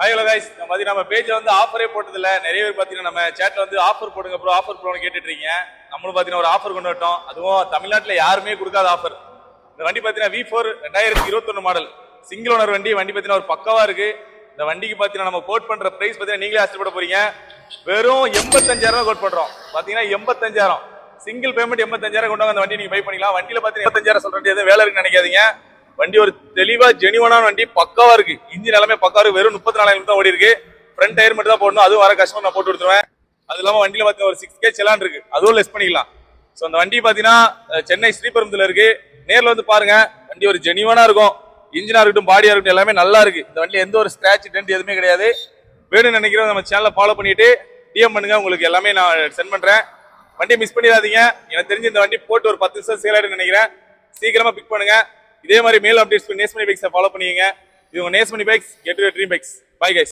Hi hello guys, நம்ம பேஜ்ல வந்து ஆஃபரே போட்டதில்ல. நிறைய பேர் பாத்தீங்கன்னா நம்ம சேட்ல வந்து ஆஃபர் போடுங்க ப்ரோ, ஆஃபர் ப்ரோன்னு கேட்டுட்டு இருக்கீங்க. நம்மளும் பாத்தீங்கன்னா ஒரு ஆஃபர் கொண்டு வரட்டும். அதுவும் தமிழ்நாட்டுல யாருமே கொடுக்காத ஆஃபர். இந்த வண்டி பாத்தீங்கன்னா V4 2021 மாடல் சிங்கிள் ஓனர் வண்டி. வண்டி பாத்தீங்கன்னா ஒரு பக்கவா இருக்கு. இந்த வண்டிக்கு பாத்தீங்கன்னா நம்ம கோட் பண்ற பிரைஸ் பாத்தீங்கன்னா நீங்களே ஆச்சரியப்பட போறீங்க. வெறும் 85,000 கோட் பண்றோம். பாத்தீங்கன்னா 85,000 சிங்கிள் பேமெண்ட் 85,000 கொண்டு அந்த வண்டி நீங்க பை பண்ணிக்கலாம். வண்டியில பாத்தீங்கன்னா 85,000 சொல்ற எதுவும் வேலை இருக்குன்னு நினைக்காதீங்க. வண்டி ஒரு தெளிவா ஜெனிவனான வண்டி, பக்காவா இருக்கு. இன்ஜின் எல்லாமே பக்காவா இருக்கு. வெறும் 34,000 தான் ஓடி இருக்கு. ஃப்ரண்ட் டயர் மட்டும் தான் போடணும். அதுவும் வர கஸ்டமர் நான் போட்டு கொடுத்துருவேன். அது இல்லாம வண்டியில பாத்தீங்கன்னா ஒரு 6K செலான் இருக்கு, அதுவும் லெஸ் பண்ணிக்கலாம். ஸோ அந்த வண்டி பாத்தீங்கன்னா சென்னை ஸ்ரீபெரும்புதூர்ல இருக்கு. நேர்ல வந்து பாருங்க, வண்டி ஒரு ஜெனிவனா இருக்கும். இன்ஜினா இருக்கட்டும், பாடியா இருக்கட்டும், எல்லாமே நல்லா இருக்கு. இந்த வண்டியில எந்த ஒரு ஸ்கிராட்ச் டென்ட் எதுவுமே கிடையாது. வேணும்னு நினைக்கிறோம் நம்ம சேனலை ஃபாலோ பண்ணிட்டு டிஎம் பண்ணுங்க, உங்களுக்கு எல்லாமே நான் சென்ட் பண்றேன். வண்டியை மிஸ் பண்ணிடாதீங்க. எனக்கு தெரிஞ்சு இந்த வண்டி போட்டு ஒரு 10 நிமிஷம் சேல் ஆயிடுன்னு நினைக்கிறேன். சீக்கிரமா பிக் பண்ணுங்க. இதே மாதிரி மேல் அப்டேட்ஸ் நேஸ்மணி பைக்ஸை ஃபாலோ பண்ணிக்கங்க. இது உங்க Nesamani bikes, get your dream bikes. Bye guys.